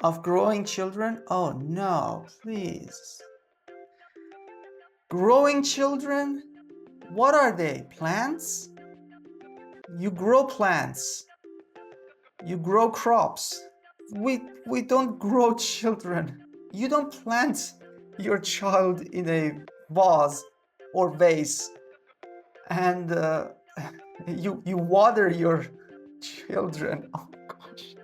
Of growing children? Oh no, please. Growing children? What are they? Plants? You grow plants. You grow crops. We don't grow children. You don't plant your child in a vase or vase and you water your children. Oh gosh.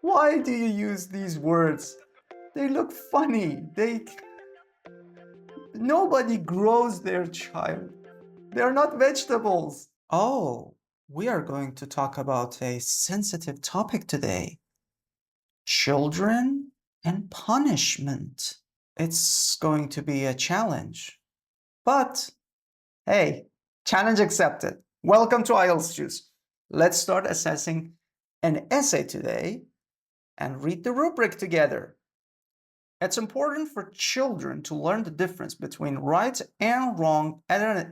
Why do you use these words? They look funny. Nobody grows their child. They're not vegetables. Oh, we are going to talk about a sensitive topic today. Children and punishment. It's going to be a challenge. But hey, challenge accepted. Welcome to IELTS Juice. Let's start assessing an essay today and read the rubric together. It's important for children to learn the difference between right and wrong at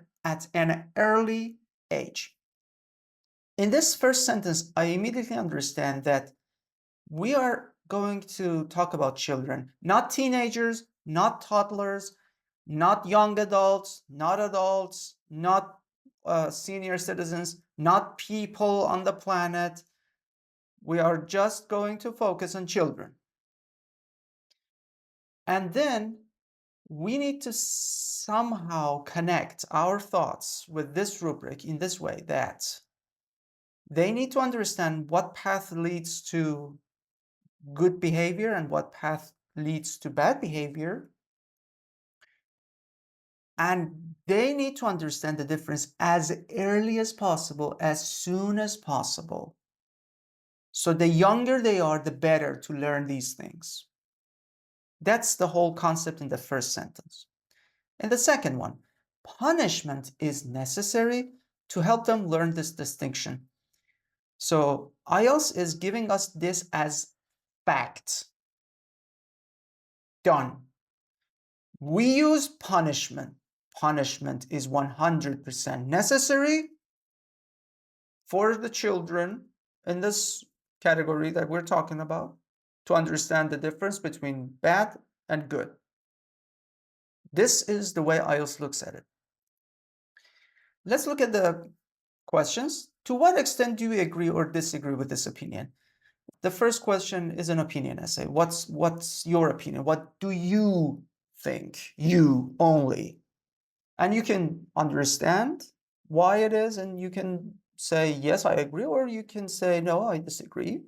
an early age. In this first sentence, I immediately understand that we are going to talk about children, not teenagers, not toddlers, not young adults, not senior citizens, not people on the planet. We are just going to focus on children. And then we need to somehow connect our thoughts with this rubric in this way, that they need to understand what path leads to good behavior and what path leads to bad behavior. And they need to understand the difference as early as possible, as soon as possible. So the younger they are, the better to learn these things. That's the whole concept in the first sentence. In the second one, punishment is necessary to help them learn this distinction. So IELTS is giving us this as fact. Done. We use punishment. Punishment is 100% necessary for the children in this category that we're talking about to understand the difference between bad and good. This is the way IELTS looks at it. Let's look at the questions. To what extent do you agree or disagree with this opinion? The first question is an opinion essay. What's your opinion? What do you think? You only. And you can understand why it is, and you can say, yes, I agree, or you can say, no, I disagree.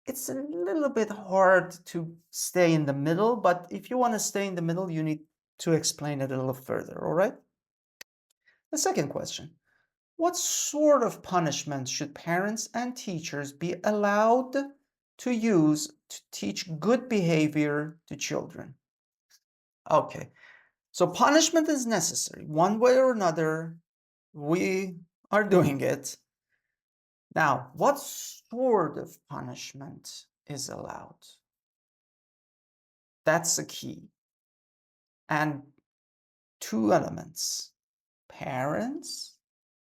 It's a little bit hard to stay in the middle, but if you want to stay in the middle, you need to explain it a little further, all right? The second question, what sort of punishment should parents and teachers be allowed to use to teach good behavior to children? Okay, so punishment is necessary. One way or another, we are doing it. Now, what sort of punishment is allowed? That's the key. And two elements, parents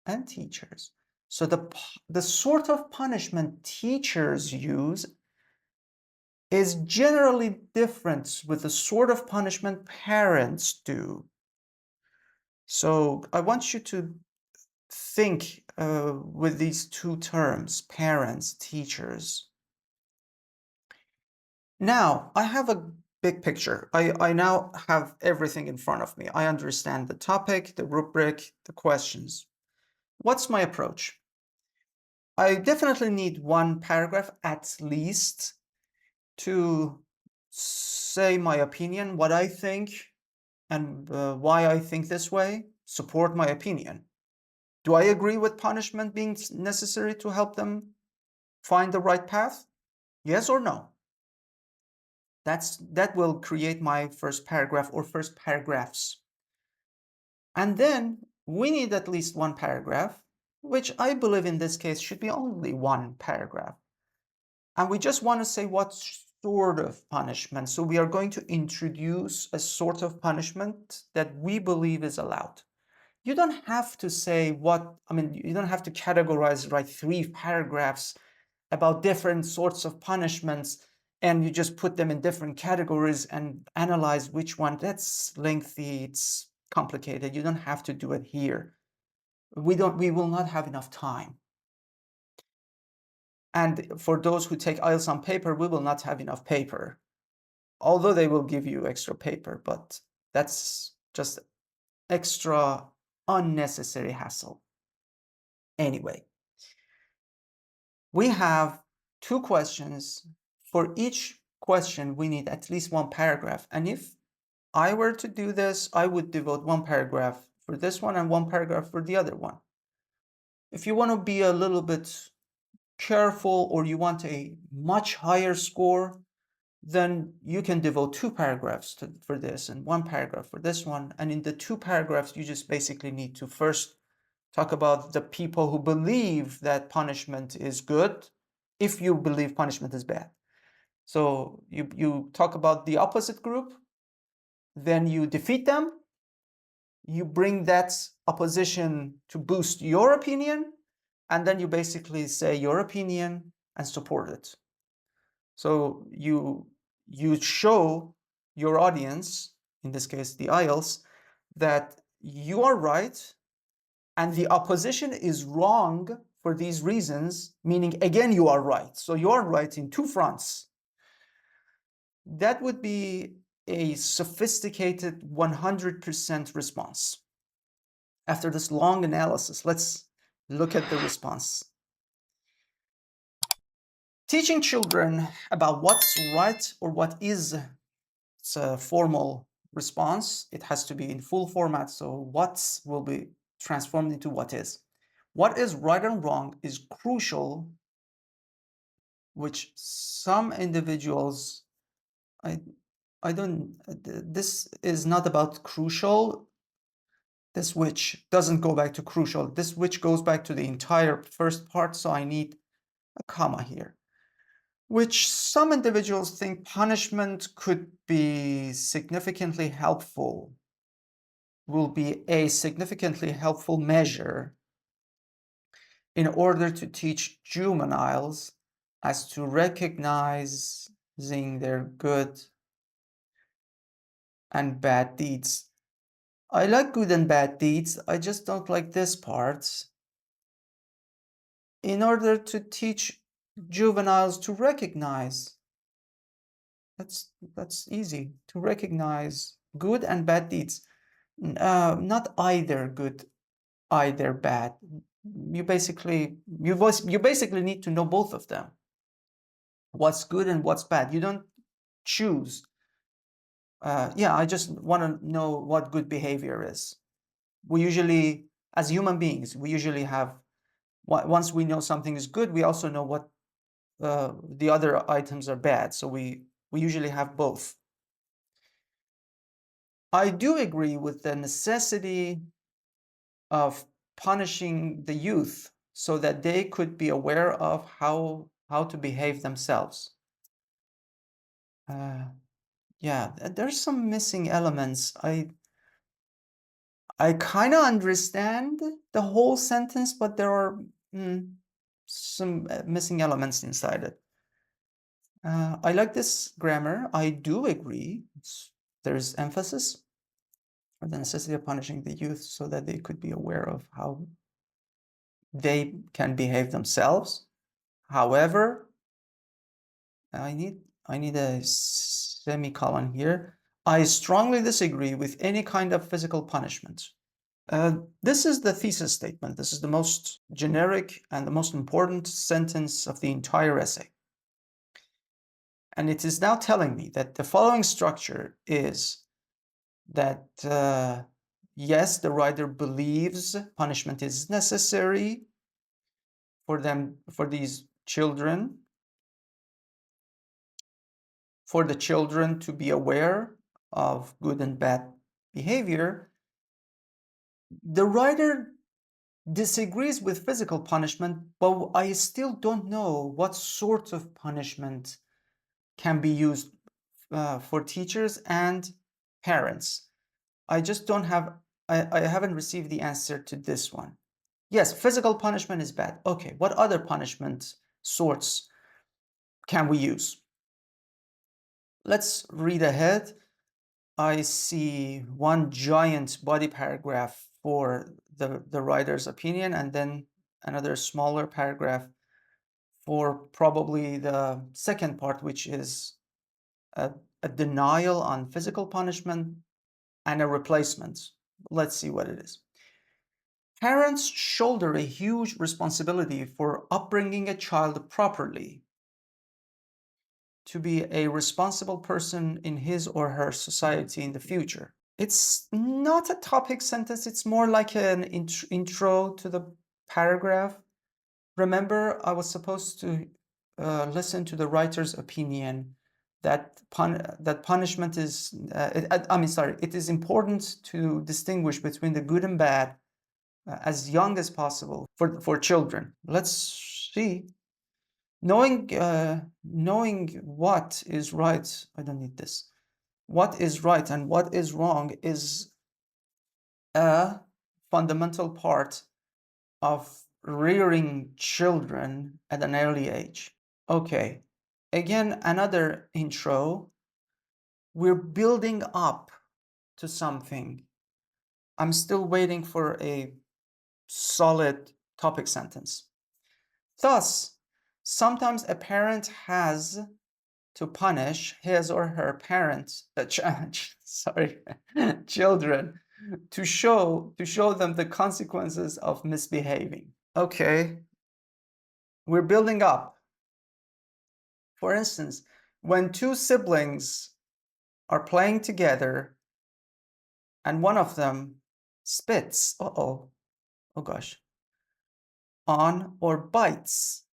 and teachers. So the sort of punishment teachers use is generally different with the sort of punishment parents do. So I want you to think with these two terms, parents, teachers. Now, I have a big picture. I now have everything in front of me. I understand the topic, the rubric, the questions. What's my approach? I definitely need one paragraph at least to say my opinion, what I think, and why I think this way, support my opinion. Do I agree with punishment being necessary to help them find the right path? Yes or no? That will create my first paragraph or first paragraphs. And then we need at least one paragraph, which I believe in this case should be only one paragraph. And we just want to say what sort of punishment. So we are going to introduce a sort of punishment that we believe is allowed. You don't have to say what, you don't have to categorize, write 3 paragraphs about different sorts of punishments, and you just put them in different categories and analyze which one. That's lengthy, it's complicated. You don't have to do it here. We will not have enough time. And for those who take IELTS on paper, we will not have enough paper. Although they will give you extra paper, but that's just extra unnecessary hassle. Anyway, we have 2 questions. For each question, we need at least 1 paragraph. And if I were to do this, I would devote 1 paragraph for this one and 1 paragraph for the other one. If you want to be a little bit careful or you want a much higher score, then you can devote 2 paragraphs for this and 1 paragraph for this one. And in the 2 paragraphs, you just basically need to first talk about the people who believe that punishment is good, if you believe punishment is bad. So you talk about the opposite group, then you defeat them, you bring that opposition to boost your opinion, and then you basically say your opinion and support it. So you show your audience, in this case the IELTS, that you are right and the opposition is wrong for these reasons, meaning again you are right. So you are right in 2 fronts. That would be a sophisticated 100% response. After this long analysis, let's look at the response. Teaching children about what's right or what is, it's a formal response. It has to be in full format, so what will be transformed into what is. What is right and wrong is crucial, which some individuals, this is not about crucial. This which doesn't go back to crucial. This which goes back to the entire first part, so I need a comma here. Which some individuals think punishment could be significantly helpful, will be a significantly helpful measure in order to teach juveniles as to recognizing their good and bad deeds. I like good and bad deeds, I just don't like this part. In order to teach juveniles to recognize, that's easy, to recognize good and bad deeds. Not either good, either bad. You basically need to know both of them. What's good and what's bad. You don't choose. Yeah, I just want to know what good behavior is. We usually, as human beings, we usually have, once we know something is good, we also know what the other items are bad. So we usually have both. I do agree with the necessity of punishing the youth so that they could be aware of how to behave themselves. Yeah, there's some missing elements. I kind of understand the whole sentence, but there are some missing elements inside it. I like this grammar. I do agree. There's emphasis on the necessity of punishing the youth so that they could be aware of how they can behave themselves. However, I need a semicolon here. I strongly disagree with any kind of physical punishment. This is the thesis statement. This is the most generic and the most important sentence of the entire essay. And it is now telling me that the following structure is that, yes, the writer believes punishment is necessary for these children, for the children to be aware of good and bad behavior. The writer disagrees with physical punishment, but I still don't know what sort of punishment can be used for teachers and parents. I just don't have, I haven't received the answer to this one. Yes, physical punishment is bad. Okay, what other punishment sorts can we use? Let's read ahead. I see one giant body paragraph for the writer's opinion, and then another smaller paragraph for probably the second part, which is a denial on physical punishment and a replacement. Let's see what it is. Parents shoulder a huge responsibility for upbringing a child properly, to be a responsible person in his or her society in the future. It's not a topic sentence, it's more like an intro to the paragraph. Remember, I was supposed to listen to the writer's opinion that punishment is, it is important to distinguish between the good and bad as young as possible for children. Let's see. Knowing what is right, I don't need this. What is right and what is wrong is a fundamental part of rearing children at an early age. Okay, again, another intro. We're building up to something. I'm still waiting for a solid topic sentence. Thus, sometimes a parent has to punish his or her parents, children, to show them the consequences of misbehaving. Okay, we're building up. For instance, when two siblings are playing together and one of them spits, oh gosh, on or bites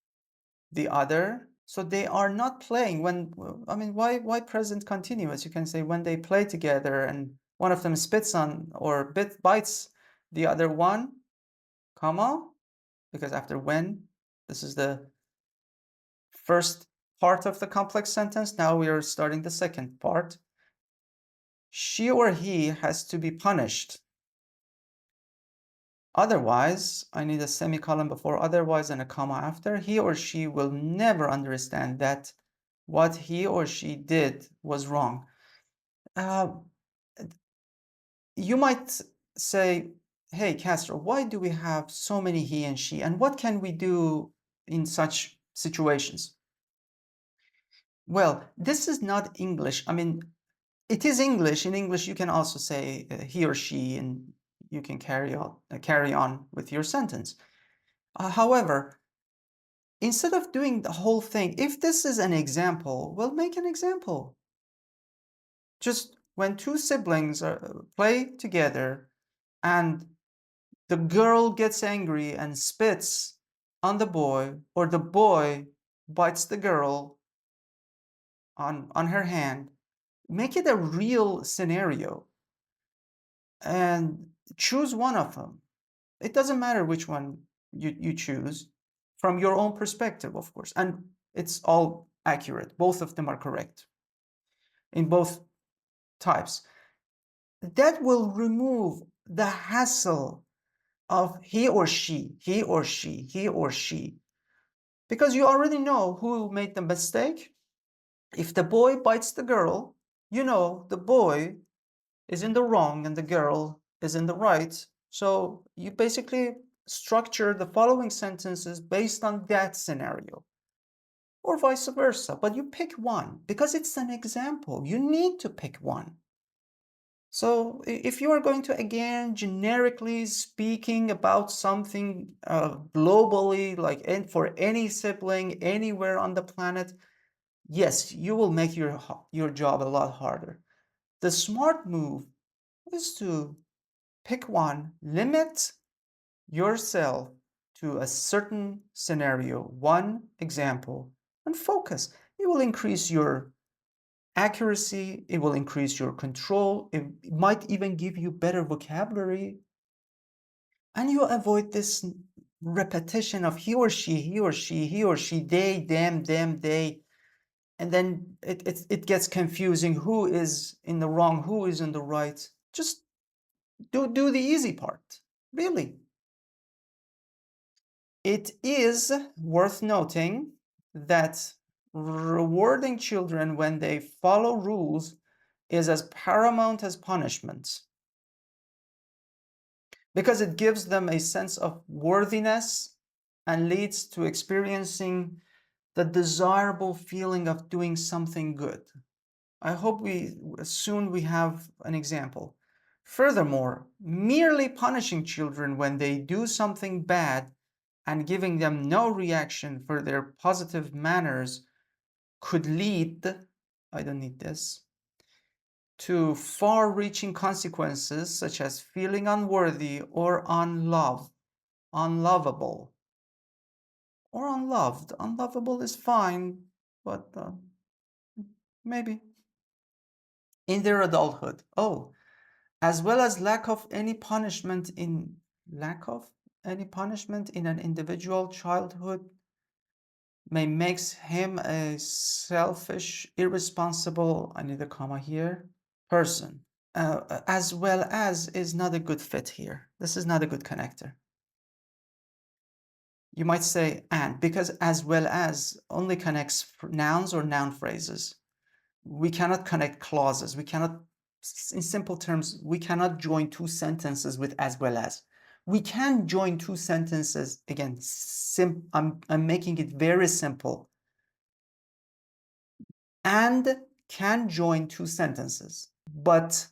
the other, so they are not playing when, I mean, why present continuous? You can say when they play together and one of them spits on or bites the other one, comma, because after when, this is the first part of the complex sentence. Now we are starting the second part. She or he has to be punished. Otherwise, I need a semicolon before otherwise and a comma after. He or she will never understand that what he or she did was wrong. You might say, hey, Kasra, why do we have so many he and she? And what can we do in such situations? Well, this is not English. I mean, it is English. In English, you can also say he or she, and you can carry on with your sentence. However, instead of doing the whole thing, if this is an example, well, make an example. Just when two siblings play together and the girl gets angry and spits on the boy, or the boy bites the girl on her hand, make it a real scenario and choose one of them. It doesn't matter which one you choose from your own perspective, of course, and it's all accurate. Both of them are correct in both types. That will remove the hassle of he or she, he or she, he or she, because you already know who made the mistake. If the boy bites the girl, you know the boy is in the wrong and the girl is in the right. So you basically structure the following sentences based on that scenario, or vice versa. But you pick one because it's an example. You need to pick one. So if you are going to, again, generically speaking about something globally, like for any sibling anywhere on the planet, yes, you will make your job a lot harder. The smart move is to pick one, limit yourself to a certain scenario, one example, and focus. It will increase your accuracy, it will increase your control, it might even give you better vocabulary, and you avoid this repetition of he or she, he or she, he or she, they, them, they, and then it gets confusing. Who is in the wrong, who is in the right? Just do the easy part, really. It is worth noting that rewarding children when they follow rules is as paramount as punishment, because it gives them a sense of worthiness and leads to experiencing the desirable feeling of doing something good. I hope soon we have an example. Furthermore, merely punishing children when they do something bad and giving them no reaction for their positive manners could lead, I don't need this, to far-reaching consequences such as feeling unworthy or unlovable, or unloved. Unlovable is fine, but maybe. In their adulthood. Oh, as well as lack of any punishment in an individual childhood may makes him a selfish, irresponsible, I need a comma here, person. As well as is not a good fit here. This is not a good connector. You might say and, because as well as only connects nouns or noun phrases. We cannot connect clauses. We cannot, in simple terms, we cannot join two sentences with as well as. We can join two sentences, again, I'm making it very simple. And can join two sentences, but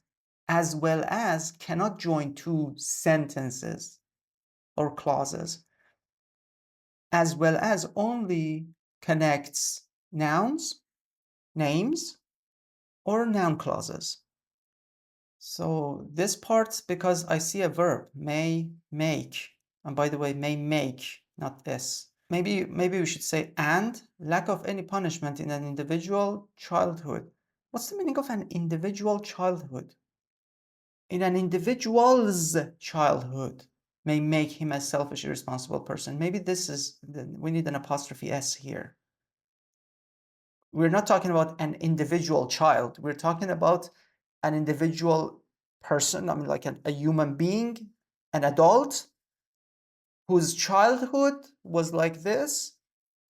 as well as cannot join two sentences or clauses. As well as only connects nouns, names, or noun clauses. So this part, because I see a verb, may, make, and by the way, may make, not this. Maybe we should say and lack of any punishment in an individual childhood. What's the meaning of an individual childhood? In an individual's childhood may make him a selfish, irresponsible person. Maybe this is, we need an apostrophe S here. We're not talking about an individual child. We're talking about an individual person, I mean like a human being, an adult whose childhood was like this,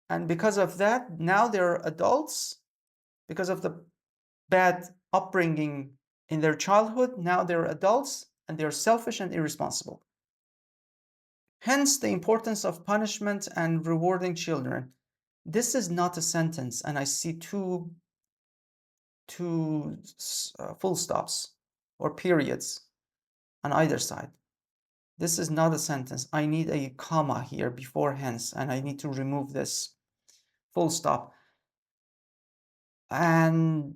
and because of that, now they're adults. Because of the bad upbringing in their childhood, now they're adults and they're selfish and irresponsible. Hence the importance of punishment and rewarding children. This is not a sentence, and I see two full stops or periods on either side. This is not a sentence. I need a comma here before hence, and I need to remove this full stop. And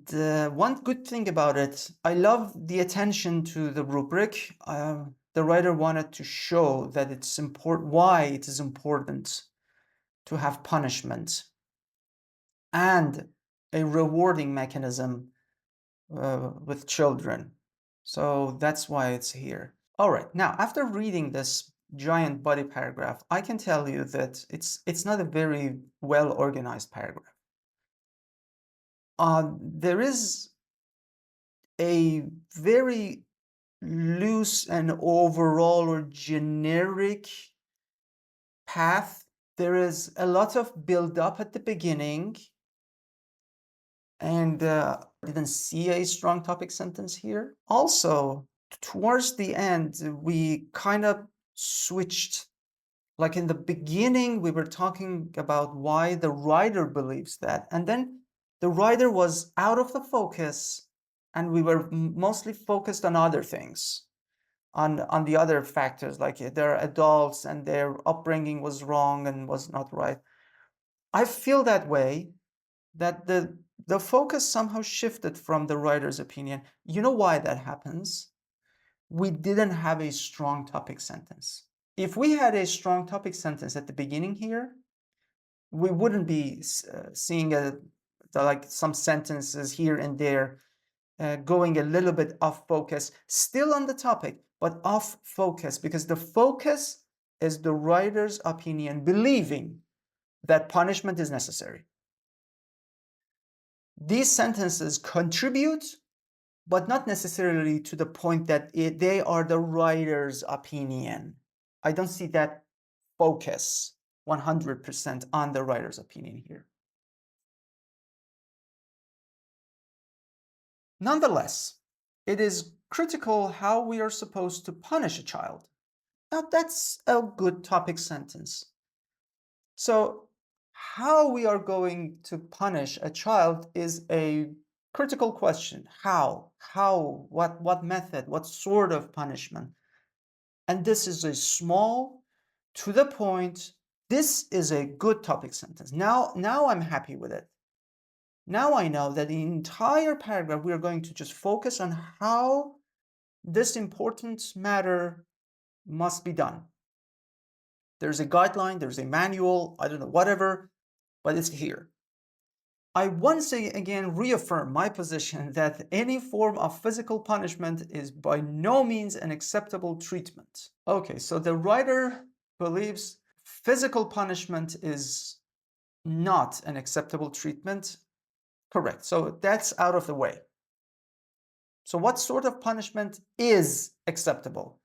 one good thing about it, I love the attention to the rubric. The writer wanted to show that it's important, why it is important to have punishment and a rewarding mechanism with children. So that's why it's here. All right, now after reading this giant body paragraph, I can tell you that it's not a very well organized paragraph. There is a very loose and overall or generic path. There is a lot of build up at the beginning, and I didn't see a strong topic sentence here. Also, towards the end, we kind of switched. Like in the beginning, we were talking about why the writer believes that, and then the writer was out of the focus, and we were mostly focused on other things, on the other factors, like they're adults and their upbringing was wrong and was not right. I feel that way, that the focus somehow shifted from the writer's opinion. You know why that happens? We didn't have a strong topic sentence. If we had a strong topic sentence at the beginning here, we wouldn't be seeing like some sentences here and there going a little bit off focus, still on the topic, but off focus, because the focus is the writer's opinion, believing that punishment is necessary. These sentences contribute, but not necessarily to the point that they are the writer's opinion. I don't see that focus 100% on the writer's opinion here. Nonetheless, it is critical how we are supposed to punish a child. Now, that's a good topic sentence. So, how we are going to punish a child is a critical question. How? How? What method? What sort of punishment? And this is a small, to the point. This is a good topic sentence. Now I'm happy with it. Now I know that the entire paragraph we are going to just focus on how this important matter must be done. There's a guideline, there's a manual, I don't know, whatever, but it's here. I once again reaffirm my position that any form of physical punishment is by no means an acceptable treatment. Okay, so the writer believes physical punishment is not an acceptable treatment. Correct. So that's out of the way. So what sort of punishment is acceptable?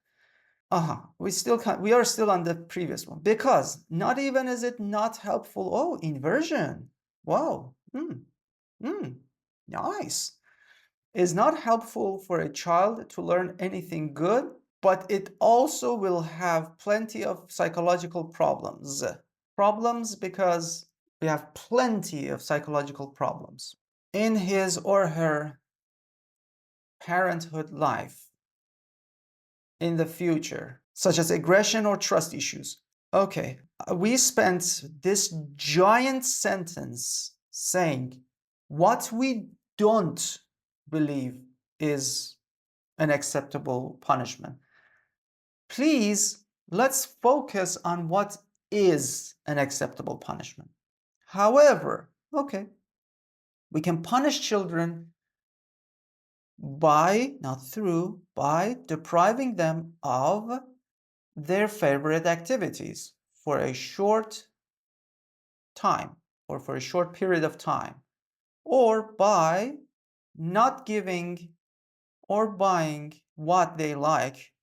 We are still on the previous one, because not even is it not helpful. Oh, inversion. Wow. Nice. Is not helpful for a child to learn anything good, but it also will have plenty of psychological problems. Problems because we have plenty of psychological problems in his or her parenthood life in the future, such as aggression or trust issues. Okay, we spent this giant sentence saying what we don't believe is an acceptable punishment. Please, let's focus on what is an acceptable punishment. However, okay, we can punish children by, not through, by depriving them of their favorite activities for a short time or for a short period of time, or by not giving or buying what they like.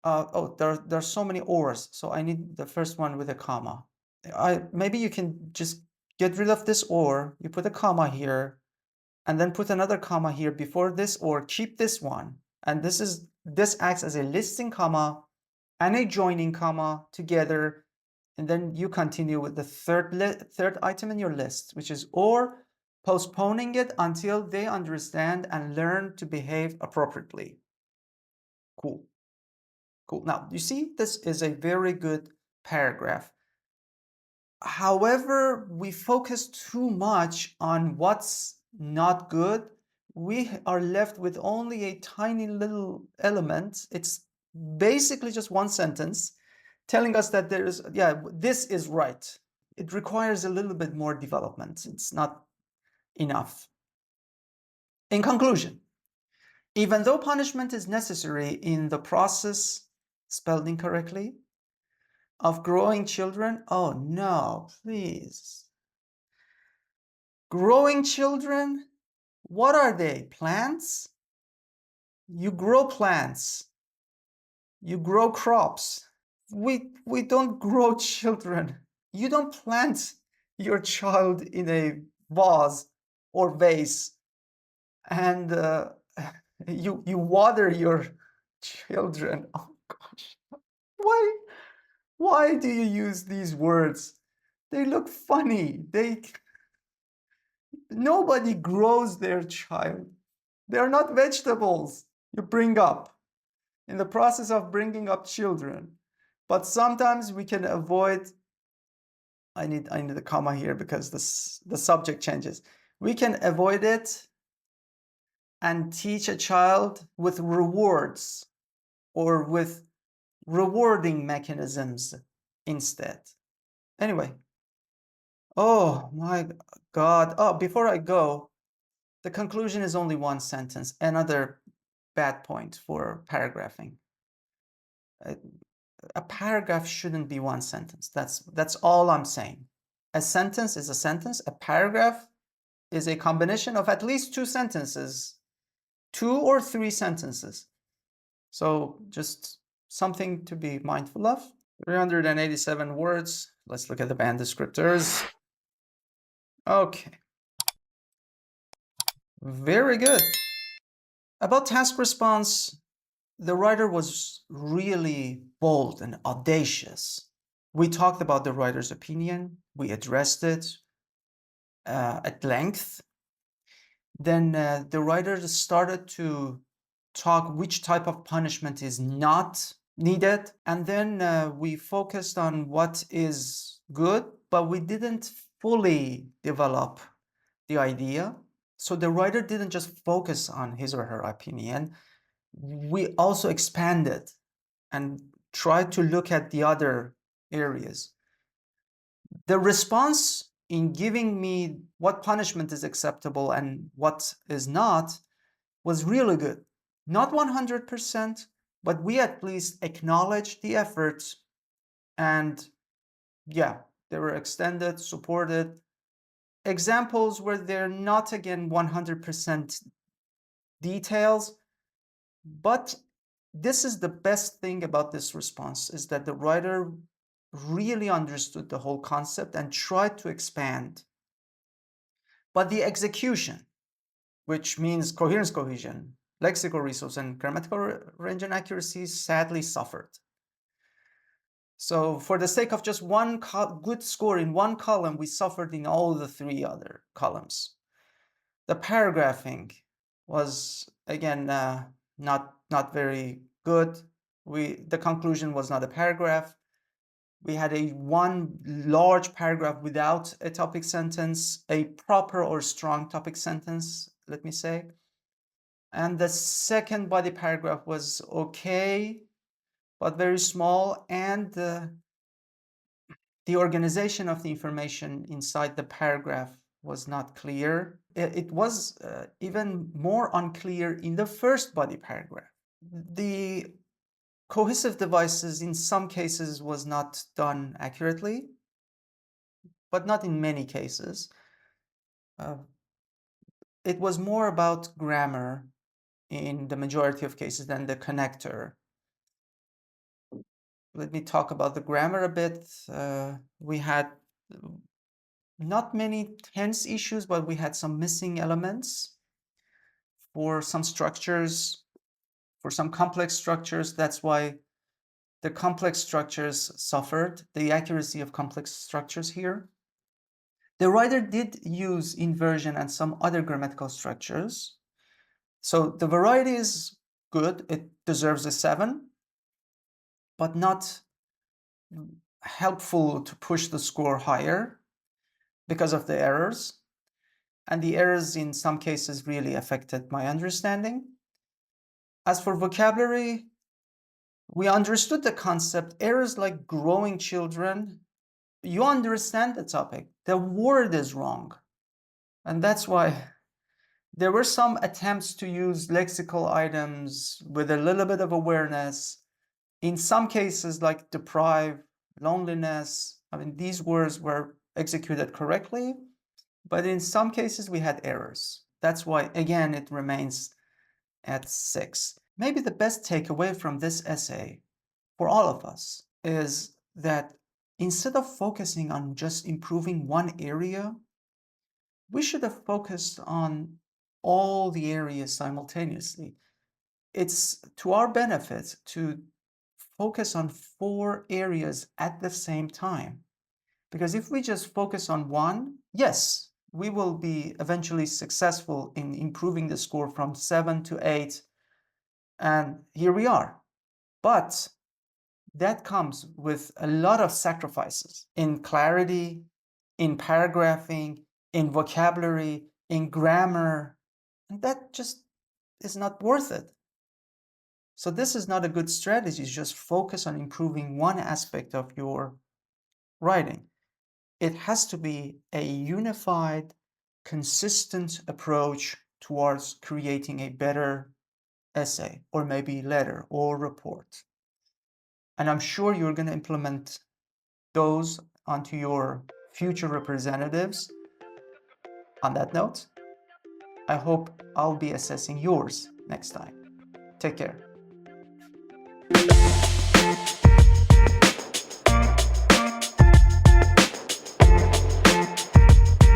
There are so many ors, so I need the first one with a comma. Maybe you can just get rid of this or, you put a comma here, and then put another comma here before this, or keep this one. And this acts as a listing comma and a joining comma together. And then you continue with the third item in your list, which is or, postponing it until they understand and learn to behave appropriately. Cool. Cool. Now, you see, this is a very good paragraph. However, we focus too much on what's not good. We are left with only a tiny little element. It's basically just one sentence telling us that there is, this is right. It requires a little bit more development. It's not enough. In conclusion, even though punishment is necessary in the process, spelled incorrectly, of growing children, oh no, please. Growing children, what are they? Plants? You grow plants. You grow crops. We don't grow children. You don't plant your child in a vase or vase, and you water your children. Oh gosh, why do you use these words? They look funny. Nobody grows their child. They're not vegetables you bring up in the process of bringing up children. But sometimes we can avoid, I need a comma here because the subject changes. We can avoid it and teach a child with rewards or with rewarding mechanisms instead. Anyway, oh my God. Oh, before I go, the conclusion is only one sentence. Another bad point for paragraphing. A paragraph shouldn't be one sentence. That's all I'm saying. A sentence is a sentence. A paragraph is a combination of at least two sentences, 2 or 3 sentences. So just something to be mindful of. 387 words. Let's look at the band descriptors. Okay. Very good. About task response, the writer was really bold and audacious. We talked about the writer's opinion. We addressed it at length. Then the writer started to talk which type of punishment is not needed. And then we focused on what is good, but we didn't fully develop the idea. So the writer didn't just focus on his or her opinion. We also expanded and tried to look at the other areas. The response in giving me what punishment is acceptable and what is not was really good. Not 100%, but we at least acknowledged the efforts, and yeah, they were extended, supported. Examples where they're not, again, 100% details, but this is the best thing about this response, is that the writer really understood the whole concept and tried to expand. But the execution, which means coherence, cohesion, lexical resource, and grammatical range and accuracy, sadly suffered. So for the sake of just one good score in one column, we suffered in all the three other columns. The paragraphing was, again, not very good. The conclusion was not a paragraph. We had one large paragraph without a topic sentence, a proper or strong topic sentence, let me say. And the second body paragraph was okay, but very small, and the organization of the information inside the paragraph was not clear. It was even more unclear in the first body paragraph. The cohesive devices in some cases was not done accurately, but not in many cases. It was more about grammar in the majority of cases than the connector. Let me talk about the grammar a bit. We had not many tense issues, but we had some missing elements for some structures, for some complex structures. That's why the complex structures suffered, the accuracy of complex structures here. The writer did use inversion and some other grammatical structures. So the variety is good. It deserves a 7, but not helpful to push the score higher because of the errors. And the errors in some cases really affected my understanding. As for vocabulary, we understood the concept. Errors like growing children, you understand the topic. The word is wrong. And that's why there were some attempts to use lexical items with a little bit of awareness. In some cases, like deprive, loneliness, I mean, these words were executed correctly, but in some cases we had errors. That's why, again, it remains at 6. Maybe the best takeaway from this essay for all of us is that instead of focusing on just improving one area, we should have focused on all the areas simultaneously. It's to our benefit to focus on 4 areas at the same time. Because if we just focus on one, yes, we will be eventually successful in improving the score from 7 to 8. And here we are. But that comes with a lot of sacrifices in clarity, in paragraphing, in vocabulary, in grammar. And that just is not worth it. So this is not a good strategy. Just focus on improving one aspect of your writing. It has to be a unified, consistent approach towards creating a better essay, or maybe letter or report. And I'm sure you're going to implement those onto your future representatives. On that note, I hope I'll be assessing yours next time. Take care.